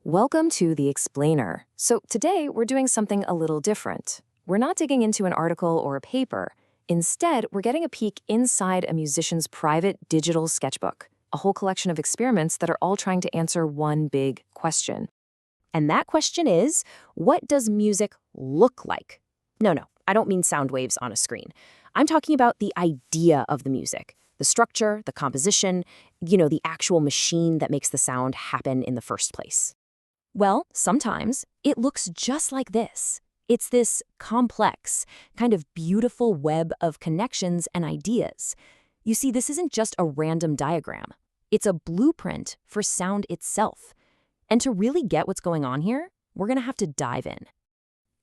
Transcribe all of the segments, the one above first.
Welcome to The Explainer. So today we're doing something a little different. We're not digging into an article or a paper. Instead, we're getting a peek inside a musician's private digital sketchbook, a whole collection of experiments that are all trying to answer one big question. And that question is, what does music look like? No, I don't mean sound waves on a screen. I'm talking about the idea of the music, the structure, the composition, the actual machine that makes the sound happen in the first place. Well, sometimes it looks just like this. It's this complex, kind of beautiful web of connections and ideas. You see, this isn't just a random diagram. It's a blueprint for sound itself. And to really get what's going on here, we're going to have to dive in.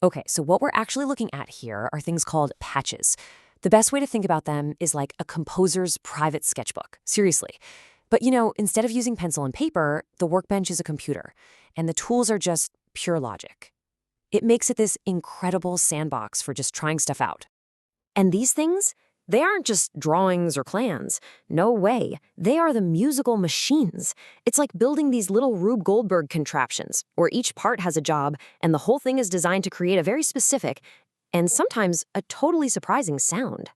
Okay, so what we're actually looking at here are things called patches. The best way to think about them is like a composer's private sketchbook. Seriously. But instead of using pencil and paper, the workbench is a computer, and the tools are just pure logic. It makes it this incredible sandbox for just trying stuff out. And these things, they aren't just drawings or plans. No way. They are the musical machines. It's like building these little Rube Goldberg contraptions, where each part has a job, and the whole thing is designed to create a very specific, and sometimes a totally surprising sound.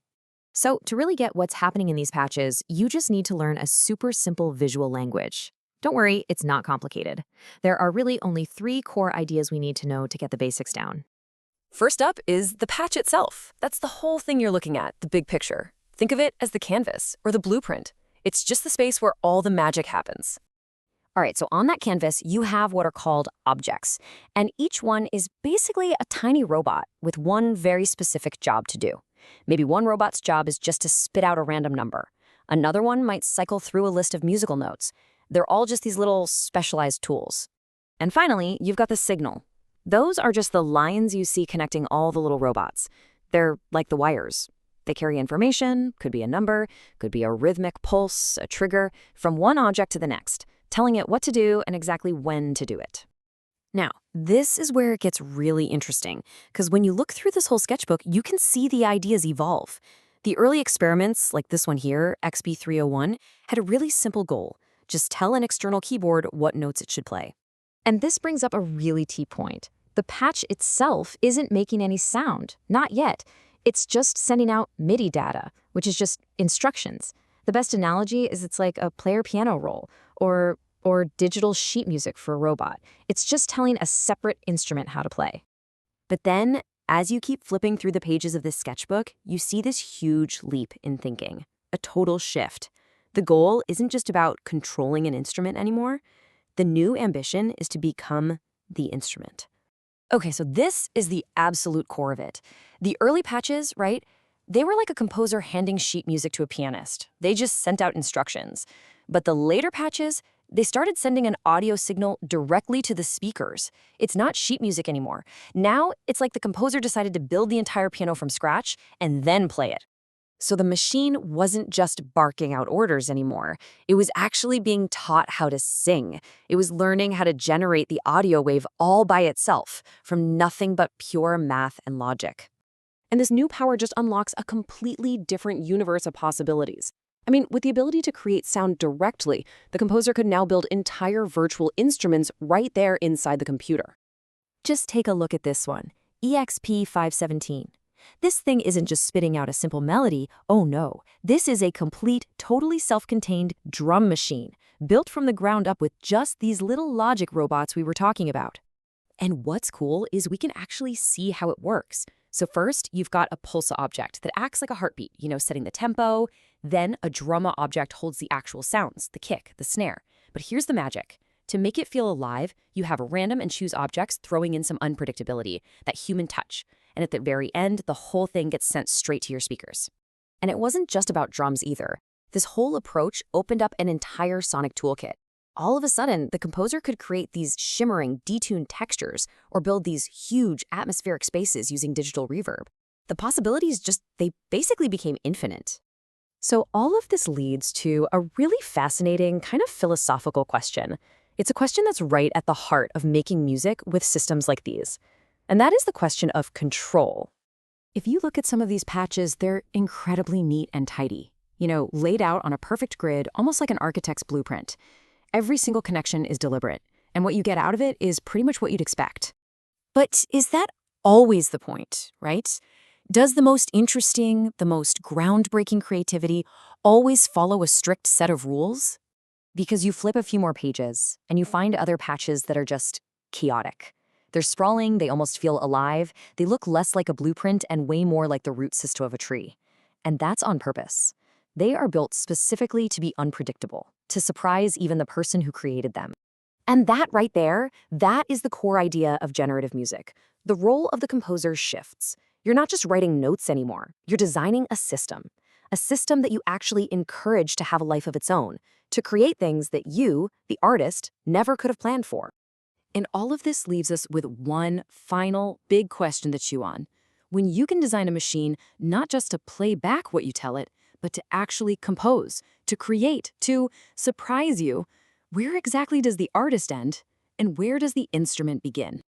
So to really get what's happening in these patches, you just need to learn a super simple visual language. Don't worry, it's not complicated. There are really only 3 core ideas we need to know to get the basics down. First up is the patch itself. That's the whole thing you're looking at, the big picture. Think of it as the canvas or the blueprint. It's just the space where all the magic happens. All right, so on that canvas, you have what are called objects, and each one is basically a tiny robot with one very specific job to do. Maybe one robot's job is just to spit out a random number. Another one might cycle through a list of musical notes. They're all just these little specialized tools. And finally, you've got the signal. Those are just the lines you see connecting all the little robots. They're like the wires. They carry information, could be a number, could be a rhythmic pulse, a trigger, from one object to the next, telling it what to do and exactly when to do it. Now, this is where it gets really interesting, because when you look through this whole sketchbook, you can see the ideas evolve. The early experiments, like this one here, XB301, had a really simple goal. Just tell an external keyboard what notes it should play. And this brings up a really key point. The patch itself isn't making any sound, not yet. It's just sending out MIDI data, which is just instructions. The best analogy is it's like a player piano roll, or digital sheet music for a robot. It's just telling a separate instrument how to play. But then, as you keep flipping through the pages of this sketchbook, you see this huge leap in thinking, a total shift. The goal isn't just about controlling an instrument anymore. The new ambition is to become the instrument. Okay, so this is the absolute core of it. The early patches, right? They were like a composer handing sheet music to a pianist. They just sent out instructions. But the later patches, they started sending an audio signal directly to the speakers. It's not sheet music anymore. Now, it's like the composer decided to build the entire piano from scratch and then play it. So the machine wasn't just barking out orders anymore. It was actually being taught how to sing. It was learning how to generate the audio wave all by itself, from nothing but pure math and logic. And this new power just unlocks a completely different universe of possibilities. I mean, with the ability to create sound directly, the composer could now build entire virtual instruments right there inside the computer. Just take a look at this one, EXP517. This thing isn't just spitting out a simple melody. Oh no, this is a complete, totally self-contained drum machine, built from the ground up with just these little logic robots we were talking about. And what's cool is we can actually see how it works. So first, you've got a pulsa object that acts like a heartbeat, setting the tempo. Then a drumma object holds the actual sounds, the kick, the snare. But here's the magic. To make it feel alive, you have random and choose objects throwing in some unpredictability, that human touch. And at the very end, the whole thing gets sent straight to your speakers. And it wasn't just about drums either. This whole approach opened up an entire sonic toolkit. All of a sudden, the composer could create these shimmering, detuned textures or build these huge atmospheric spaces using digital reverb. The possibilities they basically became infinite. So all of this leads to a really fascinating, kind of philosophical question. It's a question that's right at the heart of making music with systems like these. And that is the question of control. If you look at some of these patches, they're incredibly neat and tidy. Laid out on a perfect grid, almost like an architect's blueprint. Every single connection is deliberate. And what you get out of it is pretty much what you'd expect. But is that always the point, right? Does the most interesting, the most groundbreaking creativity always follow a strict set of rules? Because you flip a few more pages and you find other patches that are just chaotic. They're sprawling, they almost feel alive, they look less like a blueprint and way more like the root system of a tree. And that's on purpose. They are built specifically to be unpredictable, to surprise even the person who created them. And that right there, that is the core idea of generative music. The role of the composer shifts. You're not just writing notes anymore, you're designing a system that you actually encourage to have a life of its own, to create things that you, the artist, never could have planned for. And all of this leaves us with one final big question to chew on. When you can design a machine not just to play back what you tell it, but to actually compose, to create, to surprise you, where exactly does the artist end, and where does the instrument begin?